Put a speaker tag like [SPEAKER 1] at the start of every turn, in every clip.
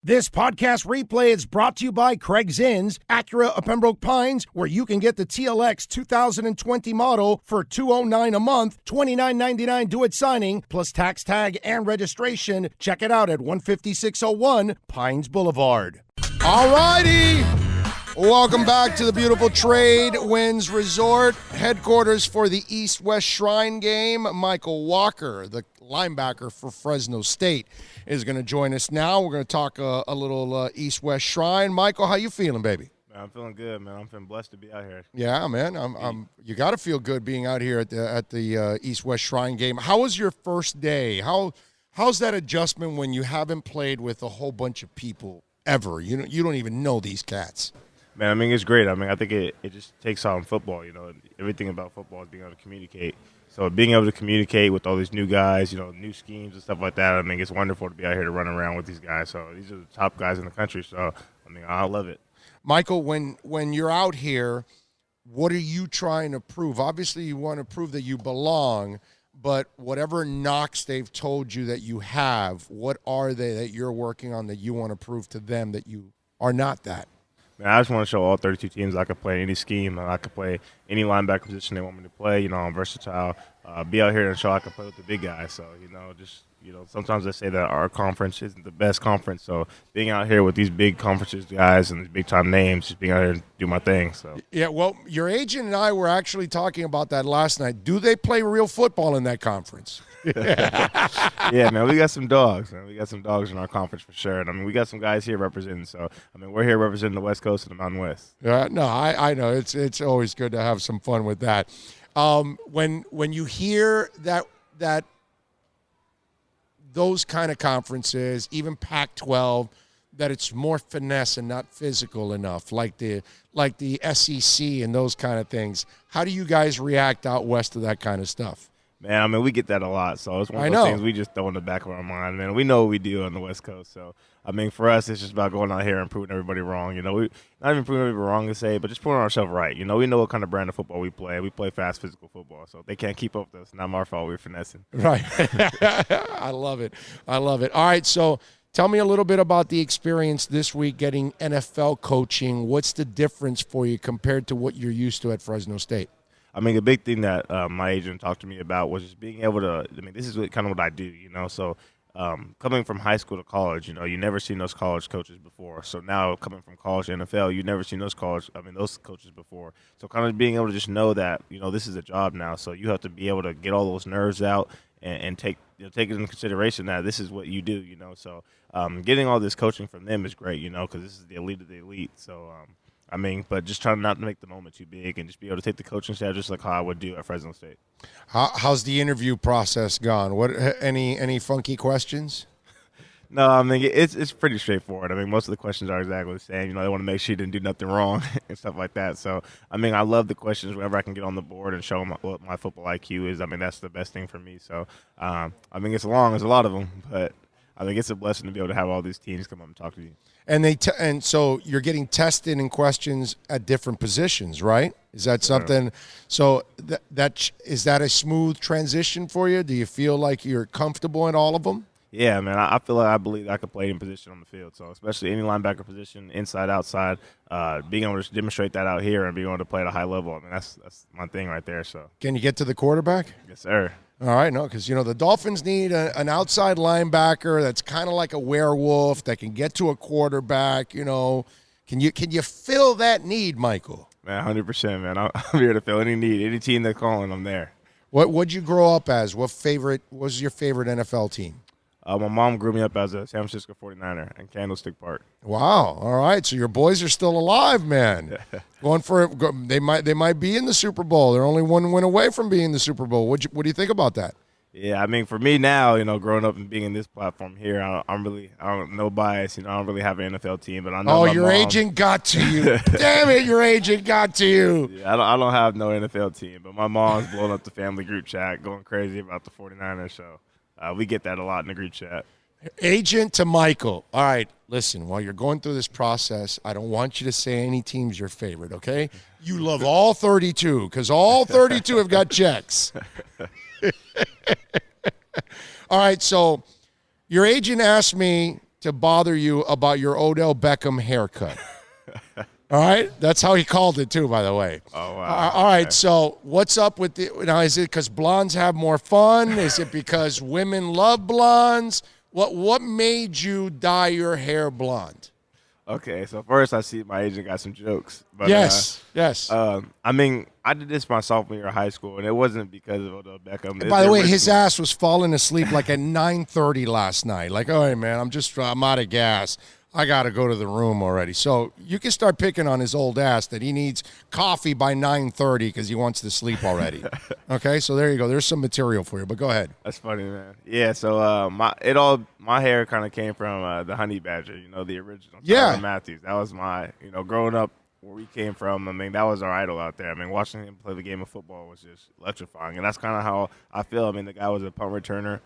[SPEAKER 1] This podcast replay is brought to you by Craig's Inns, Acura of Pembroke Pines, where you can get the TLX 2020 model for $209 a month, $29.99 due at signing, plus tax tag and registration. Check it out at 15601 Pines Boulevard.
[SPEAKER 2] All righty. Welcome back to the beautiful Trade Winds Resort, headquarters for the East-West Shrine game. Mykal Walker, the linebacker for Fresno State, is going to join us now. We're going to talk a little East-West Shrine. Mykal, how you feeling, baby?
[SPEAKER 3] Man, I'm feeling good, man. I'm feeling blessed to be out here.
[SPEAKER 2] Yeah, man. You got to feel good being out here at the East-West Shrine game. How was your first day? How's that adjustment when you haven't played with a whole bunch of people ever? You don't even know these cats.
[SPEAKER 3] Man, I mean, it's great. I mean, I think it just takes on football, Everything about football is being able to communicate. So being able to communicate with all these new guys, new schemes and stuff like that, I mean, it's wonderful to be out here to run around with these guys. So these are the top guys in the country. So, I mean, I love it.
[SPEAKER 2] Mykal, when you're out here, what are you trying to prove? Obviously, you want to prove that you belong, but whatever knocks they've told you that you have, what are they that you're working on that you want to prove to them that you are not that?
[SPEAKER 3] Man, I just want to show all 32 teams I could play any scheme. I could play any linebacker position they want me to play. I'm versatile. Be out here and show I can play with the big guys. So, sometimes they say that our conference isn't the best conference. So being out here with these big conferences guys and these big-time names, just being out here and do my thing. So
[SPEAKER 2] yeah, well, your agent and I were actually talking about that last night. Do they play real football in that conference?
[SPEAKER 3] Yeah, man, we got some dogs, man. We got some dogs in our conference for sure. And, I mean, we got some guys here representing. So, I mean, we're here representing the West Coast and the Mountain West.
[SPEAKER 2] No, I know. It's always good to have some fun with that. When you hear that those kind of conferences, even Pac-12, that it's more finesse and not physical enough, like the SEC and those kind of things, how do you guys react out west to that kind of stuff?
[SPEAKER 3] Man, I mean, we get that a lot, so it's one of those things we just throw in the back of our mind, man. We know what we do on the West Coast, so, I mean, for us, it's just about going out here and proving everybody wrong. We not even proving everybody wrong to say, but just putting ourselves right. We know what kind of brand of football we play. We play fast, physical football, so if they can't keep up with us, not our fault. We're finessing.
[SPEAKER 2] Right. I love it. All right, so tell me a little bit about the experience this week getting NFL coaching. What's the difference for you compared to what you're used to at Fresno State?
[SPEAKER 3] I mean, the big thing that my agent talked to me about was just being able to – I mean, this is kind of what I do, So coming from high school to college, you never seen those college coaches before. So now coming from college to NFL, you never seen those coaches before. So kind of being able to just know that, this is a job now. So you have to be able to get all those nerves out and take it into consideration that this is what you do, So getting all this coaching from them is great, because this is the elite of the elite. So but just trying not to make the moment too big and just be able to take the coaching staff just like how I would do at Fresno State.
[SPEAKER 2] How's the interview process gone? What any funky questions?
[SPEAKER 3] No, I mean, it's pretty straightforward. I mean, most of the questions are exactly the same. They want to make sure you didn't do nothing wrong and stuff like that. So, I mean, I love the questions whenever I can get on the board and show them what my football IQ is. I mean, that's the best thing for me. So, I mean, it's long. There's a lot of them, but I think it's a blessing to be able to have all these teams come up and talk to you.
[SPEAKER 2] And so you're getting tested in questions at different positions, right? Is that something? So is that a smooth transition for you? Do you feel like you're comfortable in all of them?
[SPEAKER 3] Yeah, man. I feel like I believe I could play any position on the field. So especially any linebacker position, inside, outside, being able to demonstrate that out here and being able to play at a high level. I mean, that's my thing right there. So
[SPEAKER 2] can you get to the quarterback?
[SPEAKER 3] Yes, sir.
[SPEAKER 2] All right, no, because, the Dolphins need an outside linebacker that's kind of like a werewolf that can get to a quarterback, Can you fill that need, Mykal?
[SPEAKER 3] Man, 100%, man. I'm here to fill any need. Any team they're calling, I'm there.
[SPEAKER 2] What'd you grow up as? What was your favorite NFL team?
[SPEAKER 3] My mom grew me up as a San Francisco 49er in Candlestick Park.
[SPEAKER 2] Wow. All right. So your boys are still alive, man. They might be in the Super Bowl. They're only one win away from being in the Super Bowl. What do you think about that?
[SPEAKER 3] Yeah, I mean, for me now, growing up and being in this platform here, no bias. I don't really have an NFL team, but I know.
[SPEAKER 2] Oh, your agent got to you. Damn it, your agent got to you.
[SPEAKER 3] Yeah, I don't have no NFL team, but my mom's blowing up the family group chat, going crazy about the 49ers. So we get that a lot in the group chat.
[SPEAKER 2] Agent to Mykal. All right, listen, while you're going through this process, I don't want you to say any team's your favorite, okay? You love all 32 because all 32 have got checks. All right, so your agent asked me to bother you about your Odell Beckham haircut. All right? That's how he called it, too, by the way.
[SPEAKER 3] Oh, wow.
[SPEAKER 2] All right, so what's up with now, is it because blondes have more fun? Is it because women love blondes? What made you dye your hair blonde?
[SPEAKER 3] Okay, so first I see my agent got some jokes. But,
[SPEAKER 2] Yes.
[SPEAKER 3] I mean, I did this my sophomore year of high school, and it wasn't because of Odell Beckham.
[SPEAKER 2] And by the way, his ass was falling asleep like at 9:30 last night. Like, all right, man, I'm out of gas. I got to go to the room already. So you can start picking on his old ass that he needs coffee by 9:30 because he wants to sleep already. Okay, so there you go. There's some material for you, but go ahead.
[SPEAKER 3] That's funny, man. Yeah, so my hair kind of came from the Honey Badger, the original.
[SPEAKER 2] Yeah.
[SPEAKER 3] Tyler Matthews. That was my, growing up where we came from. I mean, that was our idol out there. I mean, watching him play the game of football was just electrifying, and that's kind of how I feel. I mean, the guy was a punt returner.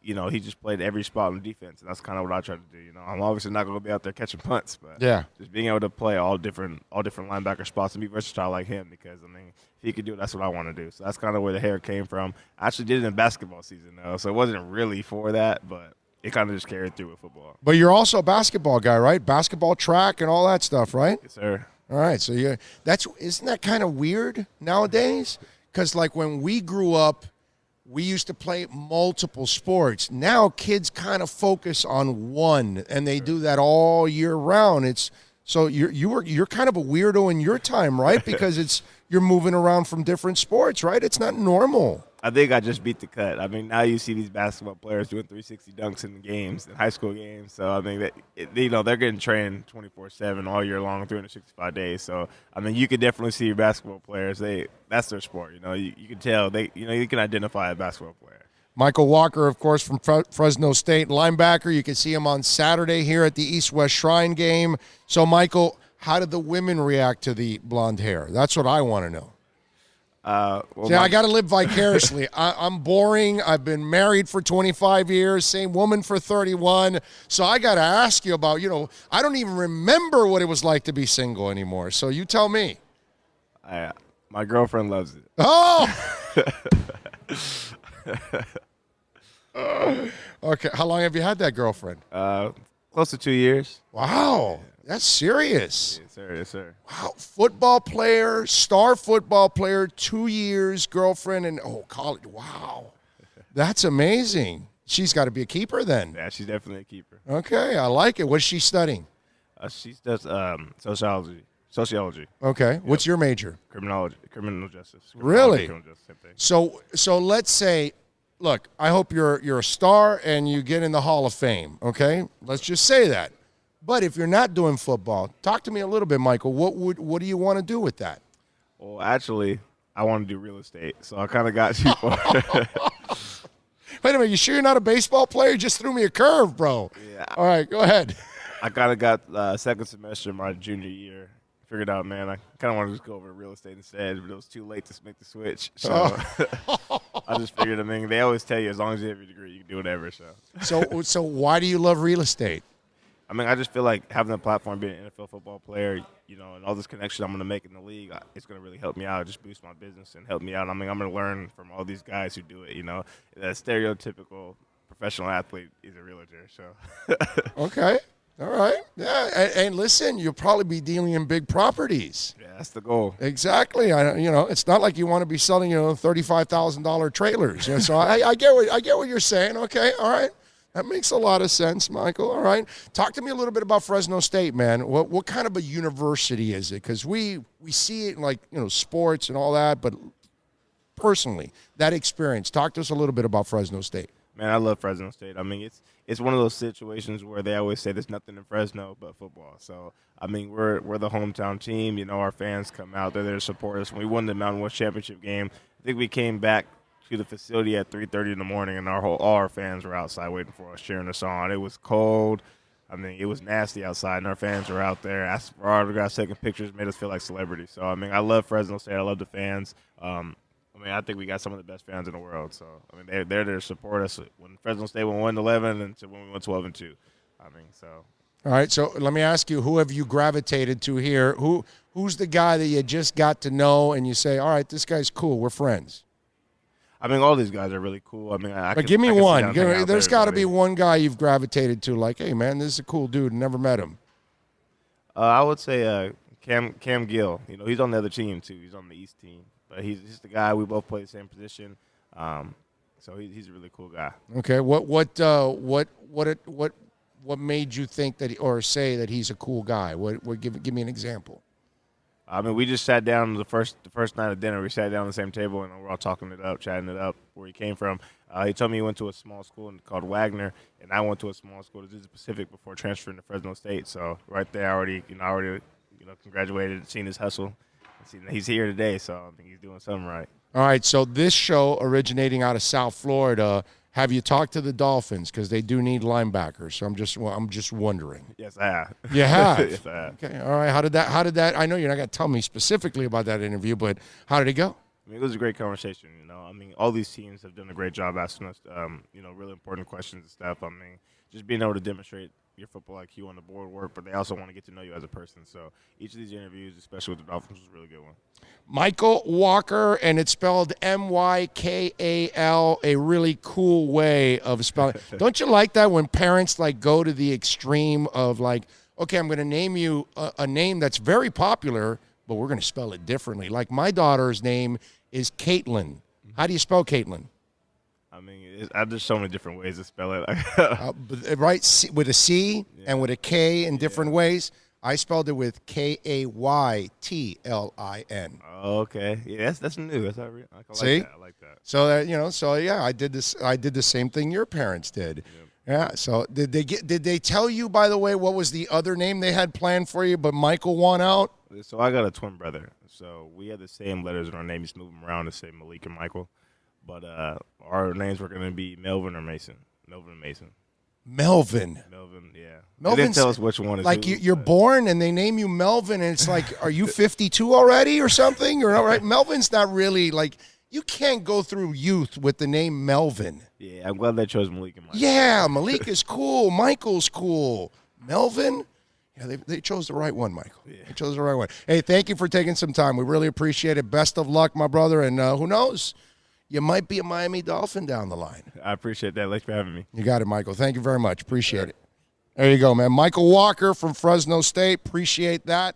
[SPEAKER 3] He just played every spot on defense, and that's kind of what I try to do. I'm obviously not going to be out there catching punts, but just being able to play all different linebacker spots and be versatile like him, because, I mean, if he could do it, that's what I want to do. So that's kind of where the hair came from. I actually did it in basketball season, though, so it wasn't really for that, but it kind of just carried through with football.
[SPEAKER 2] But you're also a basketball guy, right? Basketball, track, and all that stuff, right?
[SPEAKER 3] Yes, sir.
[SPEAKER 2] All right, so isn't that kind of weird nowadays? Because, like, when we grew up, we used to play multiple sports. Now kids kind of focus on one, and they do that all year round. So you're kind of a weirdo in your time, right? Because you're moving around from different sports, right? It's not normal.
[SPEAKER 3] I think I just beat the cut. I mean, now you see these basketball players doing 360 dunks in games, in high school games. So, I mean, they're getting trained 24/7 all year long, 365 days. So, I mean, you could definitely see your basketball players. That's their sport. You can tell. You can identify a basketball player.
[SPEAKER 2] Mykal Walker, of course, from Fresno State, linebacker. You can see him on Saturday here at the East-West Shrine game. So, Mykal, how did the women react to the blonde hair? That's what I want to know. I got to live vicariously. I'm boring. I've been married for 25 years, same woman for 31. So I got to ask you about, I don't even remember what it was like to be single anymore. So you tell me.
[SPEAKER 3] My girlfriend loves it.
[SPEAKER 2] Oh! Okay. How long have you had that girlfriend?
[SPEAKER 3] Close to 2 years.
[SPEAKER 2] Wow. That's serious.
[SPEAKER 3] Yes, sir. Yes, sir.
[SPEAKER 2] Wow. Football player, star football player, 2 years, girlfriend, and college. Wow. That's amazing. She's got to be a keeper then.
[SPEAKER 3] Yeah, she's definitely a keeper.
[SPEAKER 2] Okay. I like it. What's she studying?
[SPEAKER 3] She does sociology.
[SPEAKER 2] Okay.
[SPEAKER 3] Yep.
[SPEAKER 2] What's your major?
[SPEAKER 3] Criminal justice.
[SPEAKER 2] Really?
[SPEAKER 3] Criminal justice, same thing.
[SPEAKER 2] So let's say, look, I hope you're a star and you get in the Hall of Fame, okay? Let's just say that. But if you're not doing football, talk to me a little bit, Mykal. What do you want to do with that?
[SPEAKER 3] Well, actually, I want to do real estate, so I kind of got too far.
[SPEAKER 2] Wait a minute, you sure you're not a baseball player? You just threw me a curve, bro.
[SPEAKER 3] Yeah.
[SPEAKER 2] All right, go ahead.
[SPEAKER 3] I kind of got second semester my junior year. Figured out, man, I kind of want to just go over to real estate instead, but it was too late to make the switch. So I just figured, I mean, they always tell you as long as you have your degree, you can do whatever.
[SPEAKER 2] So why do you love real estate?
[SPEAKER 3] I mean, I just feel like having a platform, being an NFL football player, and all this connection I'm going to make in the league, it's going to really help me out, just boost my business and help me out. I mean, I'm going to learn from all these guys who do it, That stereotypical professional athlete is a realtor, so.
[SPEAKER 2] Okay. All right. Yeah. And listen, you'll probably be dealing in big properties.
[SPEAKER 3] Yeah, that's the goal.
[SPEAKER 2] Exactly. It's not like you want to be selling, $35,000 trailers. So I get what you're saying. Okay. All right. That makes a lot of sense, Mykal. All right. Talk to me a little bit about Fresno State, man. What kind of a university is it? Because we see it in, like, sports and all that, but personally, that experience. Talk to us a little bit about Fresno State.
[SPEAKER 3] Man, I love Fresno State. I mean, it's one of those situations where they always say there's nothing in Fresno but football. So, I mean, we're the hometown team. Our fans come out. They're there to support us. When we won the Mountain West Championship game, I think we came back to the facility at 3:30 in the morning, and all our fans were outside waiting for us, cheering us on. It was cold. I mean, it was nasty outside, and our fans were out there asking for autographs, taking pictures, made us feel like celebrities. So, I mean, I love Fresno State. I love the fans. I think we got some of the best fans in the world. So, I mean, they're there to support us when Fresno State won 1-11 and when we went 12-2. I mean, so.
[SPEAKER 2] All right, so let me ask you, who have you gravitated to here? Who's the guy that you just got to know and you say, all right, this guy's cool, we're friends?
[SPEAKER 3] I mean, all these guys are really cool. I mean,
[SPEAKER 2] But give me one.
[SPEAKER 3] There's
[SPEAKER 2] got to be one guy you've gravitated to, like, hey, man, this is a cool dude. Never met him.
[SPEAKER 3] I would say Cam Gill. You know, he's on the other team too. He's on the East team, but he's the guy. We both play the same position, so he's a really cool guy.
[SPEAKER 2] Okay, what made you think that or say that he's a cool guy? What give me an example.
[SPEAKER 3] I mean, we just sat down the first night of dinner. We sat down at the same table, and we're all talking it up, chatting it up, where he came from. He told me he went to a small school called Wagner, and I went to a small school in the Pacific before transferring to Fresno State. So right there, I already congratulated, seen his hustle. He's here today, so I think he's doing something right.
[SPEAKER 2] All right, so this show originating out of South Florida. Have you talked to the Dolphins because they do need linebackers? So I'm just wondering.
[SPEAKER 3] Yes, I have.
[SPEAKER 2] You have.
[SPEAKER 3] Yes, I have.
[SPEAKER 2] Okay. All right. How did that? I know you're not going to tell me specifically about that interview, but how did it go?
[SPEAKER 3] I mean, it was a great conversation. You know, I mean, all these teams have done a great job asking us, really important questions and stuff. I mean, just being able to demonstrate your football IQ on the board work, but they also want to get to know you as a person. So each of these interviews, especially with the Dolphins, was a really good one.
[SPEAKER 2] Mykal Walker, and it's spelled Mykal, a really cool way of spelling. Don't you like that when parents like go to the extreme of like, okay, I'm going to name you a name that's very popular, but we're going to spell it differently. Like my daughter's name is Caitlin. How do you spell Caitlin?
[SPEAKER 3] I mean, there's so many different ways to spell it.
[SPEAKER 2] Right, with a C and with a K in different ways. I spelled it with Kaytlin.
[SPEAKER 3] Oh, okay, yeah, that's new. That's not real.
[SPEAKER 2] See?
[SPEAKER 3] I like that.
[SPEAKER 2] So that I did this. I did the same thing your parents did. Yeah. So did they tell you, by the way, what was the other name they had planned for you? But Mykal won out.
[SPEAKER 3] So I got a twin brother. So we had the same letters in our name. Just move them around to say Malik and Michael. But our names were going to be Melvin or Mason. Melvin and Mason.
[SPEAKER 2] Melvin,
[SPEAKER 3] yeah.
[SPEAKER 2] Melvin.
[SPEAKER 3] They didn't tell us which one is
[SPEAKER 2] like
[SPEAKER 3] who,
[SPEAKER 2] you're born and they name you Melvin, and it's like, are you 52 already or something? Or right? Melvin's not really like, you can't go through youth with the name Melvin.
[SPEAKER 3] Yeah, I'm glad they chose Malik and Michael.
[SPEAKER 2] Yeah, Malik is cool. Michael's cool. Melvin. Yeah, they chose the right one, Michael. Yeah. They chose the right one. Hey, thank you for taking some time. We really appreciate it. Best of luck, my brother. And who knows? You might be a Miami Dolphin down the line.
[SPEAKER 3] I appreciate that. Thanks for having me.
[SPEAKER 2] You got it, Michael. Thank you very much. Appreciate it. There you go, man. Mykal Walker from Fresno State. Appreciate that.